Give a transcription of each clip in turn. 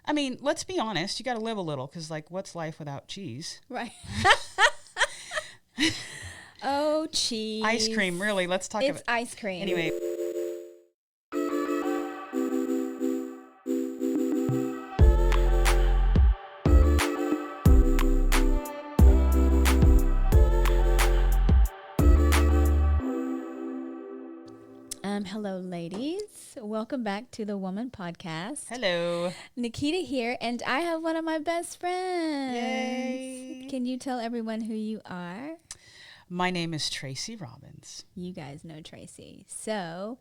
I mean, let's be honest. You got to live a little because, like, what's life without cheese? Right. Oh, cheese. Ice cream, really. Let's talk about It's ice cream. Anyway. Hello, ladies. Welcome back to the Woman Podcast. Hello. Nicheyta here, and I have one of my best friends. Yay. Can you tell everyone who you are? My name is Tracy Robbins. You guys know Tracy. So,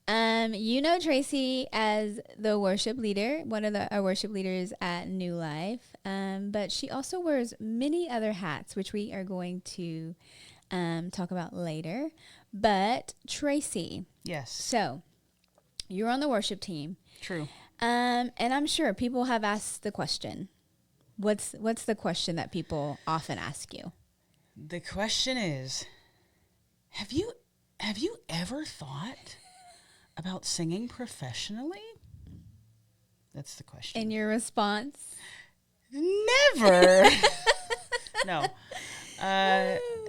you know Tracy as the worship leader, one of our worship leaders at New Life. But she also wears many other hats, which we are going to talk about later. But Tracy. Yes. So, you're on the worship team. True. And I'm sure people have asked the question. What's the question that people often ask you? The question is, have you ever thought about singing professionally? That's the question. And your response? Never. No.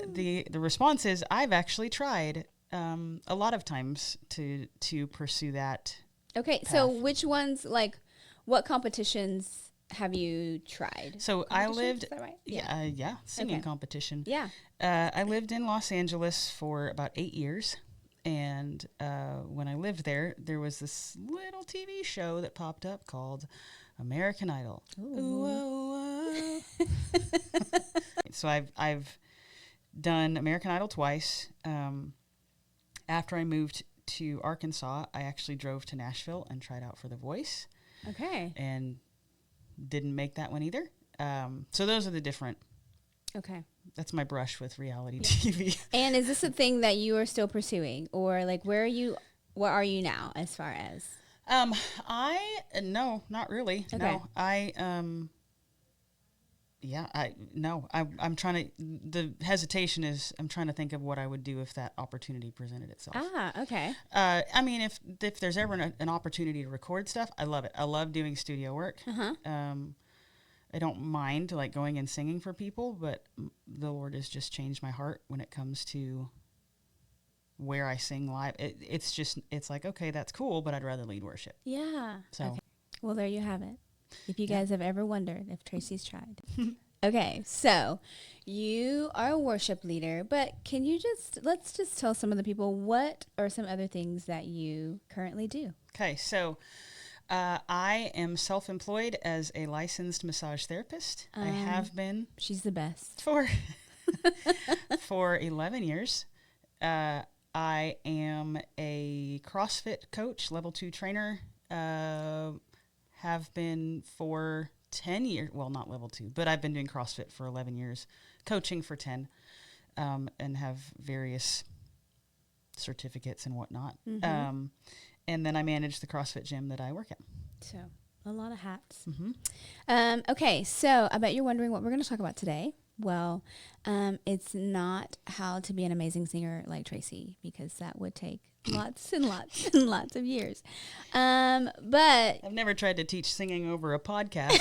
The response is I've actually tried a lot of times to pursue that. Okay, path. so which ones, like, what competitions have you tried? So I lived, is that right? yeah, singing Okay. competition. Yeah. I lived in Los Angeles for about 8 years. And when I lived there, there was this little TV show that popped up called American Idol. Ooh, oh, oh. So I've done American Idol twice. After I moved to Arkansas, I actually drove to Nashville and tried out for The Voice. Okay. And didn't make that one either. So those are the different. Okay. That's my brush with reality TV. And is this a thing that you are still pursuing, or like what are you now as far as? No, not really. Okay. No, I'm trying to, the hesitation is I'm trying to think of what I would do if that opportunity presented itself. Okay. I mean, if there's ever an opportunity to record stuff, I love it. I love doing studio work. I don't mind like going and singing for people, but the Lord has just changed my heart when it comes to where I sing live. It's like, okay, that's cool, but I'd rather lead worship. Yeah. So, okay. Well, there you have it. If you guys have ever wondered if Tracy's tried. Okay, so you are a worship leader, but let's just tell some of the people what are some other things that you currently do. Okay, so I am self-employed as a licensed massage therapist. I have been. She's the best. For 11 years. I am a CrossFit coach, level 2 trainer. Have been for 10 years. Well, not level 2, but I've been doing CrossFit for 11 years, coaching for 10, and have various certificates and whatnot. Mm-hmm. And then I manage the CrossFit gym that I work at. So a lot of hats. Mm-hmm. Okay, so I bet you're wondering what we're going to talk about today. Well, it's not how to be an amazing singer like Tracy, because that would take lots and lots and lots of years. But I've never tried to teach singing over a podcast.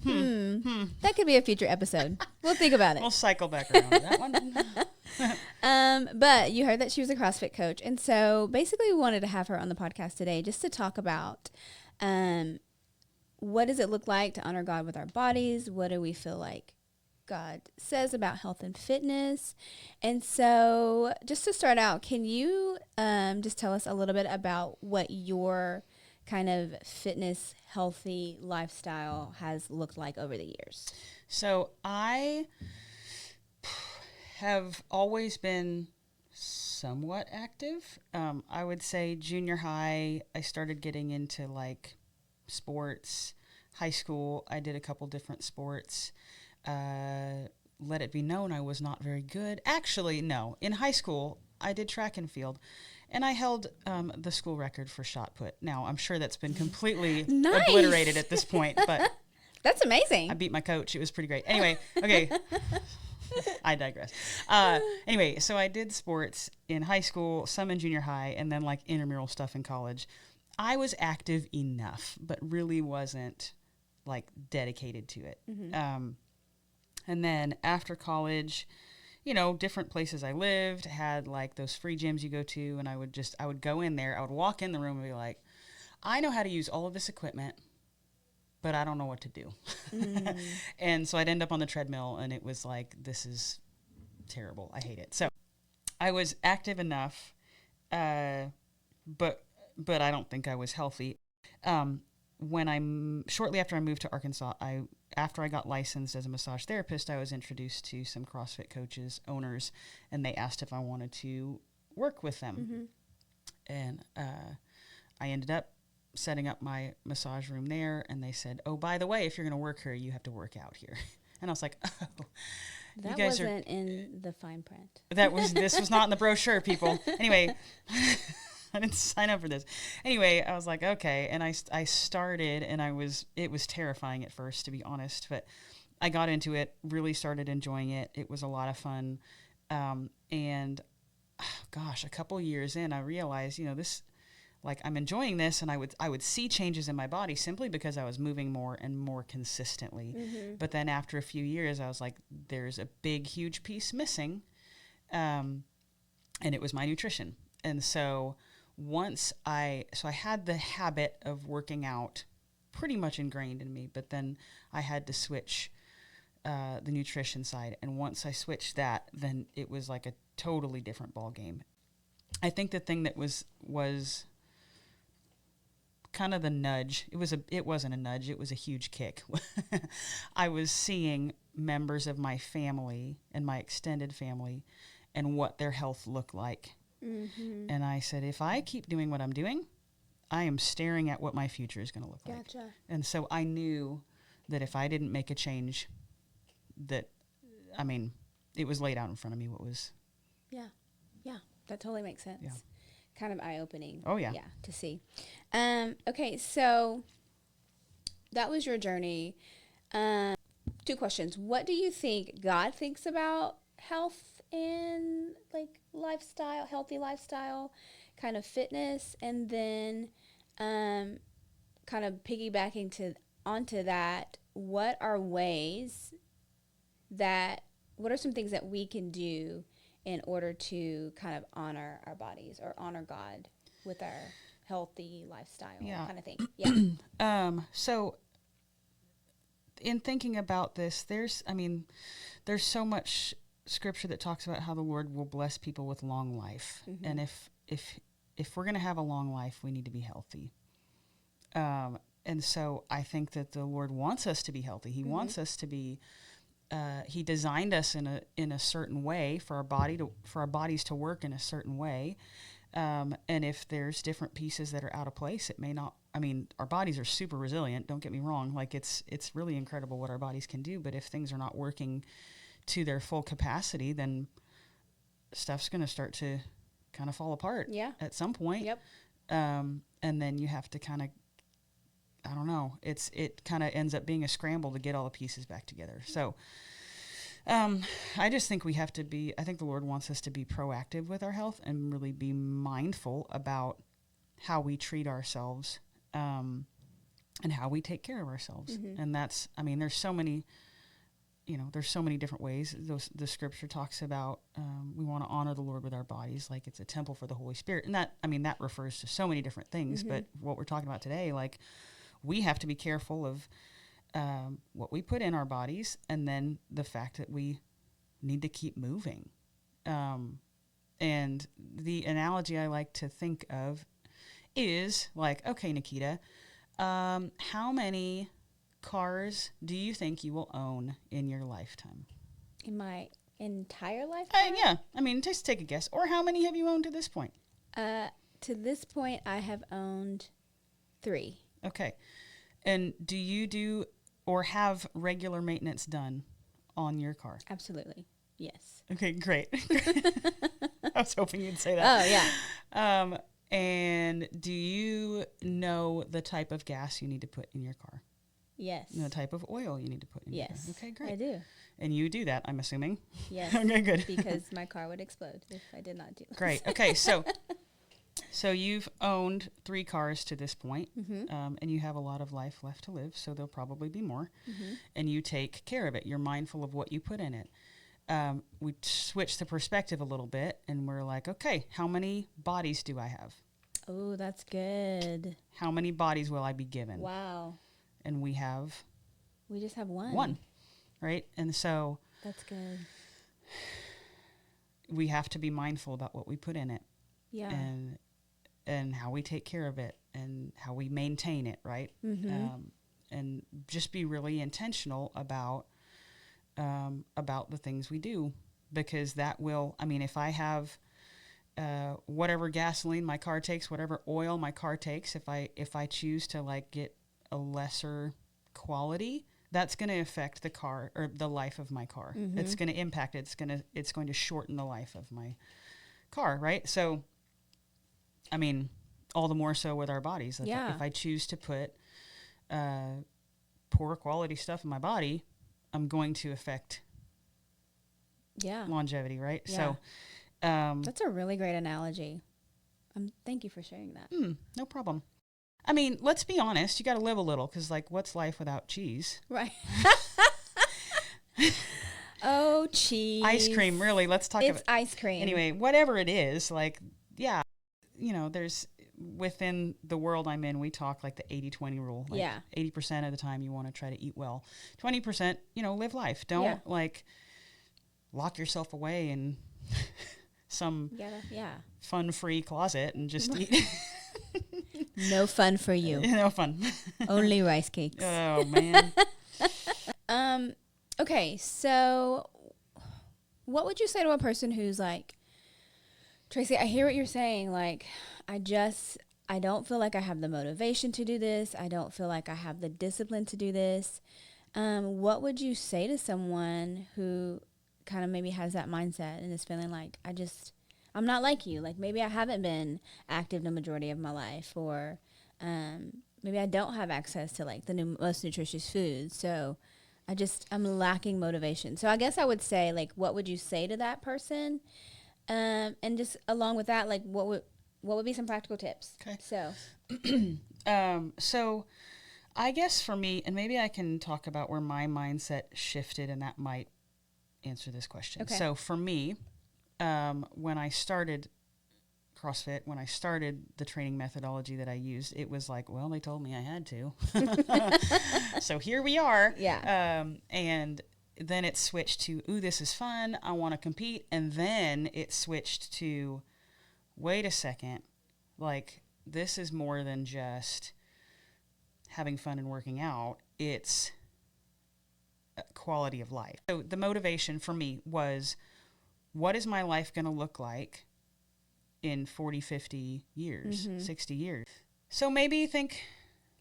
That could be a future episode. We'll think about it. We'll cycle back around to that one. But you heard that she was a CrossFit coach. And so basically we wanted to have her on the podcast today just to talk about what does it look like to honor God with our bodies? What do we feel like God says about health and fitness? And so just to start out, can you just tell us a little bit about what your kind of fitness, healthy lifestyle has looked like over the years? So I have always been somewhat active. I would say junior high, I started getting into like sports. High school, I did a couple different sports. Let it be known I was not very good. Actually, no. In high school, I did track and field, and I held the school record for shot put. Now, I'm sure that's been completely obliterated at this point, but that's amazing. I beat my coach. It was pretty great. Anyway, okay. I digress. Anyway, so I did sports in high school, some in junior high, and then like intramural stuff in college. I was active enough, but really wasn't like dedicated to it. And then after college, different places I lived had like those free gyms you go to, and I would go in there, I would walk in the room and be like, I know how to use all of this equipment, but I don't know what to do. And so I'd end up on the treadmill, and it was like, this is terrible. I hate it. So I was active enough, but I don't think I was healthy. Shortly after I moved to Arkansas, after I got licensed as a massage therapist, I was introduced to some CrossFit coaches, owners, and they asked if I wanted to work with them. And I ended up setting up my massage room there, and they said, oh, by the way, if you're going to work here, you have to work out here. And I was like, oh. That wasn't in the fine print. This was not in the brochure, people. Anyway, I didn't sign up for this. Anyway, I was like, okay. And I started, and it was terrifying at first, to be honest, but I got into it, really started enjoying it. It was a lot of fun. And a couple years in, I realized, this, like, I'm enjoying this, and I would see changes in my body simply because I was moving more and more consistently. But then after a few years, I was like, there's a big, huge piece missing. And it was my nutrition. And so I had the habit of working out pretty much ingrained in me, but then I had to switch the nutrition side. And once I switched that, then it was like a totally different ball game. I think the thing that was kind of the nudge, it wasn't a nudge, it was a huge kick. I was seeing members of my family and my extended family and what their health looked like. And I said, if I keep doing what I'm doing, I am staring at what my future is going to look like. And so I knew that if I didn't make a change, it was laid out in front of me what was. Yeah, that totally makes sense. Yeah. Kind of eye-opening. Oh, yeah. Yeah, to see. Okay, so that was your journey. 2 questions. What do you think God thinks about health and like lifestyle, healthy lifestyle, kind of fitness? And then kind of piggybacking onto that, what are some things that we can do in order to kind of honor our bodies or honor God with our healthy lifestyle kind of thing? Yeah. So in thinking about this, there's so much scripture that talks about how the Lord will bless people with long life. And if we're going to have a long life, we need to be healthy. And so I think that the Lord wants us to be healthy. He wants us to be, he designed us in a certain way for our bodies to work in a certain way. And if there's different pieces that are out of place, it may not, our bodies are super resilient. Don't get me wrong. Like it's really incredible what our bodies can do. But if things are not working to their full capacity, then stuff's going to start to kind of fall apart at some point. Yep. And then you have to kind of, I don't know, it kind of ends up being a scramble to get all the pieces back together. So I just think I think the Lord wants us to be proactive with our health and really be mindful about how we treat ourselves and how we take care of ourselves. And that's, there's so many different ways. The scripture talks about we want to honor the Lord with our bodies, like it's a temple for the Holy Spirit. And that refers to so many different things. But what we're talking about today, like we have to be careful of what we put in our bodies, and then the fact that we need to keep moving. And the analogy I like to think of is like, okay, Nicheyta, how many cars do you think you will own in your lifetime? In my entire lifetime? Yeah. Just take a guess. Or how many have you owned to this point? To this point, I have owned 3. Okay. And do you do or have regular maintenance done on your car? Absolutely. Yes. Okay, great. I was hoping you'd say that. Oh, yeah. And do you know the type of gas you need to put in your car? Yes. And the type of oil you need to put in your car? Okay, great. I do. And you do that, I'm assuming? Yes. Okay, good. Because my car would explode if I did not do it. Great. Okay, so you've owned 3 cars to this point, Mm-hmm. and you have a lot of life left to live, so there'll probably be more, Mm-hmm. and you take care of it. You're mindful of what you put in it. We switch the perspective a little bit, and we're like, okay, how many bodies do I have? Oh, that's good. How many bodies will I be given? Wow. And we have We just have one. one, right? And so That's good. we have to be mindful about what we put in it, Yeah. and how we take care of it and how we maintain it, right? Mm-hmm. And just be really intentional about the things we do, because that will, I mean, if I have whatever gasoline my car takes, whatever oil my car takes, if I choose to like get a lesser quality, that's going to affect the car or the life of my car. Mm-hmm. It's going to impact it. It's going to shorten the life of my car, right? So, I mean, all the more so with our bodies. If I choose to put poor quality stuff in my body, I'm going to affect longevity, right? Yeah. So, That's a really great analogy. Thank you for sharing that. no problem. I mean, let's be honest. You got to live a little, because like, what's life without cheese? Right. Oh, cheese. Ice cream, really. Let's talk about ice cream. Anyway, whatever it is, like, yeah, there's within the world I'm in, we talk like the 80-20 rule. Like 80% of the time you want to try to eat well. 20%, live life. Don't like lock yourself away in some fun-free closet and just eat. No fun for you. No fun. Only rice cakes. Oh, man. Okay, so what would you say to a person who's like, Tracy, I hear what you're saying. Like, I don't feel like I have the motivation to do this. I don't feel like I have the discipline to do this. What would you say to someone who kind of maybe has that mindset and is feeling like, I'm not like you. Like, maybe I haven't been active the majority of my life, or maybe I don't have access to like the most nutritious foods. So I'm lacking motivation. So I guess I would say, like, what would you say to that person? And just along with that, like, what would be some practical tips? Okay. So I guess for me, and maybe I can talk about where my mindset shifted, and that might answer this question. Okay. So for me, when I started CrossFit, when I started the training methodology that I used, it was like, well, they told me I had to. So here we are. Yeah. And then it switched to, ooh, this is fun. I want to compete. And then it switched to, wait a second, like, this is more than just having fun and working out. It's quality of life. So the motivation for me was, what is my life going to look like in 40, 50 years, 60 years? So maybe think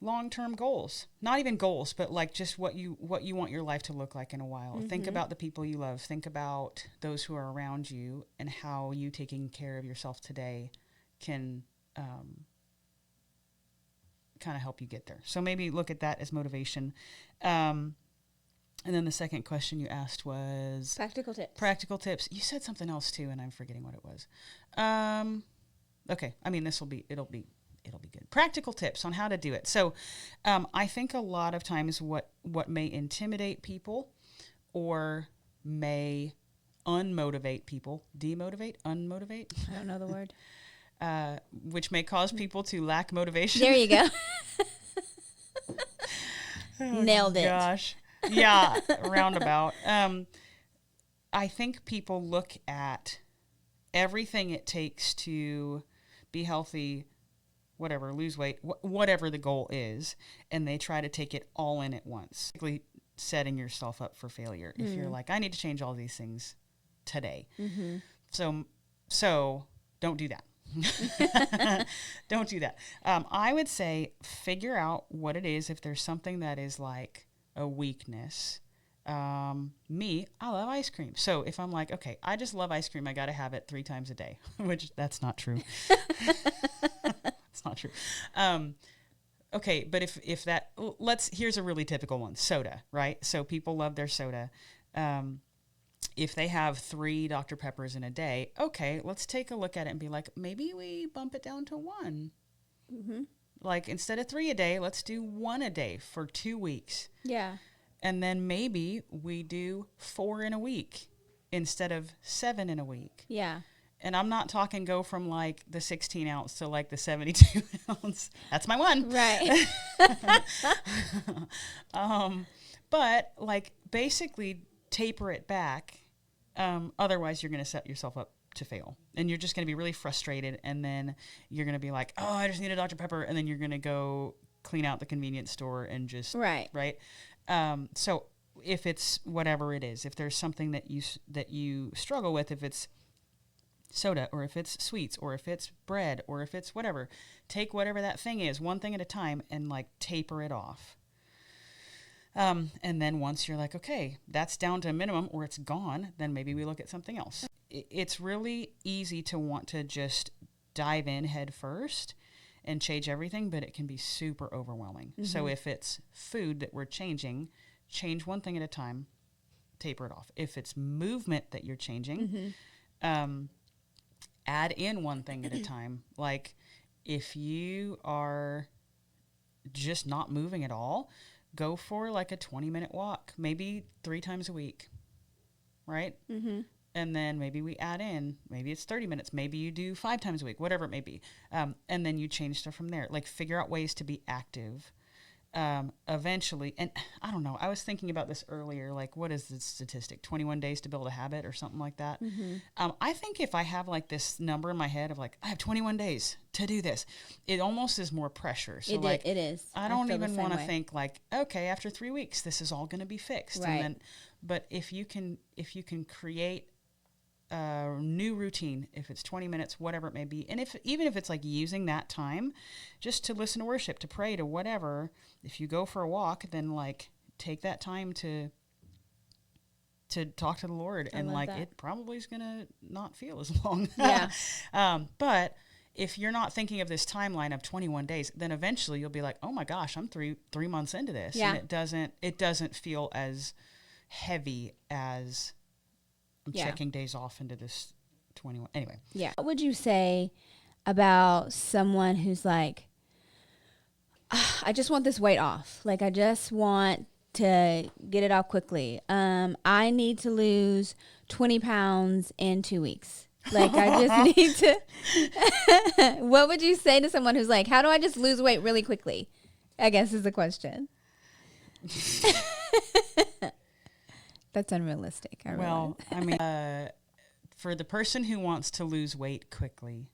long-term goals. Not even goals, but like just what you want your life to look like in a while. Think about the people you love. Think about those who are around you, and how you taking care of yourself today can kind of help you get there. So maybe look at that as motivation. And then the second question you asked was practical tips. You said something else too, and I'm forgetting what it was. Okay. I mean, it'll be good. Practical tips on how to do it. So, I think a lot of times what may intimidate people or may unmotivate people, unmotivate? I don't know the word. Which may cause people to lack motivation. There you go. Oh, nailed it. Gosh. Yeah, roundabout. I think people look at everything it takes to be healthy, whatever, lose weight, whatever the goal is, and they try to take it all in at once, basically setting yourself up for failure. If you're like, I need to change all these things today. So don't do that. Don't do that. I would say figure out what it is. If there's something that is like a weakness, me, I love ice cream. So if I'm like, okay, I just love ice cream, I got to have it 3 times a day, which that's not true. It's not true. Okay, but if that, here's a really typical one, soda, right? So people love their soda. If they have 3 Dr. Peppers in a day, okay, let's take a look at it and be like, maybe we bump it down to 1. Like instead of 3 a day, let's do 1 a day for 2 weeks. Yeah. And then maybe we do 4 in a week instead of 7 in a week. Yeah. And I'm not talking go from like the 16 ounce to like the 72 ounce. That's my one. Right. But like basically taper it back. Otherwise, you're going to set yourself up to fail. And you're just going to be really frustrated. And then you're going to be like, oh, I just need a Dr. Pepper. And then you're going to go clean out the convenience store and just, Right. So if it's whatever it is, if there's something that you struggle with, if it's soda or if it's sweets or if it's bread or if it's whatever, take whatever that thing is, one thing at a time, and like taper it off. And then once you're like, okay, that's down to a minimum or it's gone, then maybe we look at something else. It's really easy to want to just dive in head first and change everything, but it can be super overwhelming. Mm-hmm. So if it's food that we're changing, change one thing at a time, taper it off. If it's movement that you're changing, add in one thing at a time. Like if you are just not moving at all, go for like a 20-minute walk, maybe 3 times a week, right? Mm-hmm. And then maybe we add in, maybe it's 30 minutes, maybe you do 5 times a week, whatever it may be. And then you change stuff from there. Like figure out ways to be active eventually. And I don't know, I was thinking about this earlier, like what is the statistic? 21 days to build a habit or something like that. Mm-hmm. I think if I have like this number in my head of like, I have 21 days to do this, it almost is more pressure. So it is. I don't even want to think like, okay, after 3 weeks, this is all going to be fixed. Right. And then, but if you can create a new routine, if it's 20 minutes, whatever it may be, and even if it's like using that time just to listen to worship, to pray, to whatever, if you go for a walk, then like take that time to talk to the Lord, and like that. It probably is gonna not feel as long. Yeah. But if you're not thinking of this timeline of 21 days, then eventually you'll be like, oh my gosh, I'm three months into this. Yeah. And it doesn't feel as heavy as I'm checking days off into this 21. Anyway. Yeah. What would you say about someone who's like, I just want this weight off. Like, I just want to get it off quickly. I need to lose 20 pounds in 2 weeks. Like, I just need to. What would you say to someone who's like, how do I just lose weight really quickly? I guess is the question. That's unrealistic. I mean, for the person who wants to lose weight quickly,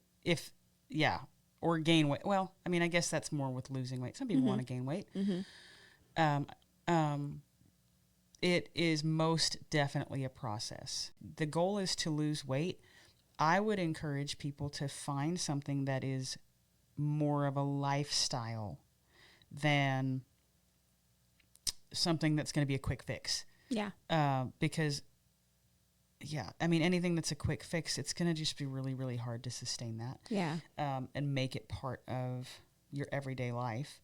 or gain weight. Well, I mean, I guess that's more with losing weight. Some people want to gain weight. Mm-hmm. It is most definitely a process. The goal is to lose weight. I would encourage people to find something that is more of a lifestyle than something that's going to be a quick fix. Yeah. Because, I mean, anything that's a quick fix, it's going to just be really, really hard to sustain that. Yeah. And make it part of your everyday life.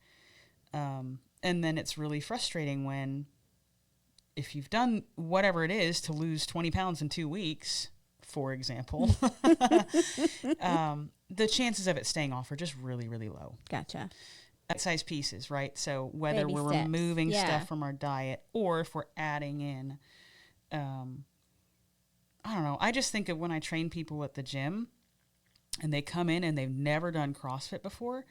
And then it's really frustrating when, if you've done whatever it is to lose 20 pounds in 2 weeks, for example, the chances of it staying off are just really, really low. Gotcha. Size pieces, right? So whether Baby we're steps. removing stuff from our diet or if we're adding in, I don't know. I just think of when I train people at the gym and they come in and they've never done CrossFit before,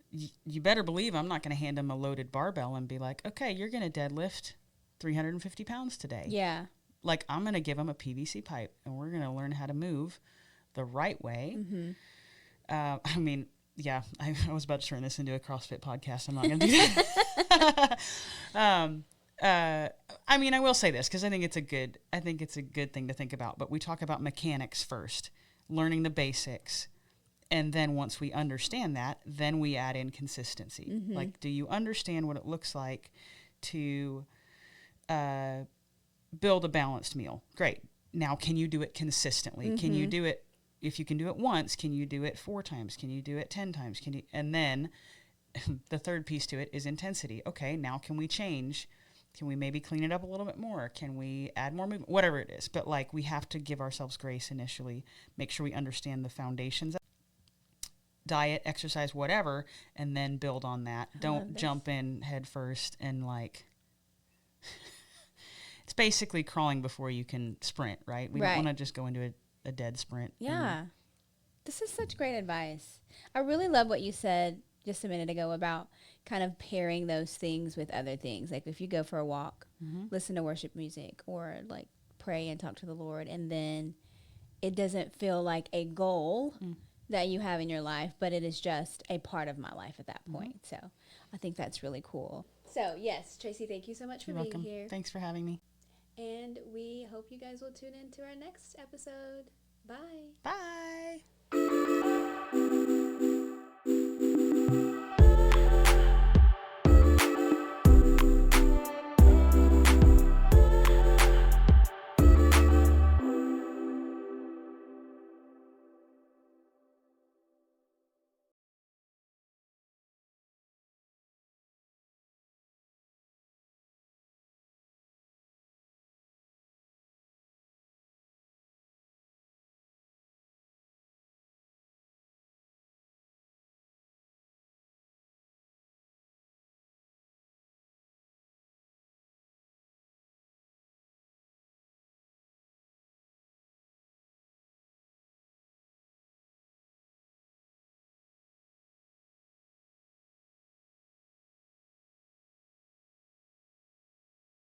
you better believe I'm not going to hand them a loaded barbell and be like, okay, you're going to deadlift 350 pounds today. Yeah. Like, I'm going to give them a PVC pipe and we're going to learn how to move the right way. Mm-hmm. I mean, yeah, I was about to turn this into a CrossFit podcast. I'm not going to do that. I mean, I will say this because I think it's a good thing to think about. But we talk about mechanics first, learning the basics, and then once we understand that, then we add in consistency. Mm-hmm. Like, do you understand what it looks like to build a balanced meal? Great. Now, can you do it consistently? Mm-hmm. Can you do it? If you can do it once, can you do it 4 times? Can you do it 10 times? And then the third piece to it is intensity. Okay, now can we change? Can we maybe clean it up a little bit more? Can we add more movement? Whatever it is. But like, we have to give ourselves grace initially, make sure we understand the foundations. diet, exercise, whatever, and then build on that. I love Don't this. jump in head first and like it's basically crawling before you can sprint, right? We don't Right. want to just go into a dead sprint. Yeah. This is such great advice. I really love what you said just a minute ago about kind of pairing those things with other things. Like if you go for a walk, listen to worship music, or like pray and talk to the Lord, and then it doesn't feel like a goal that you have in your life, but it is just a part of my life at that point. So I think that's really cool. So yes, Tracy, thank you so much for You're being welcome. here. Thanks for having me. And we hope you guys will tune in to our next episode. Bye. Bye.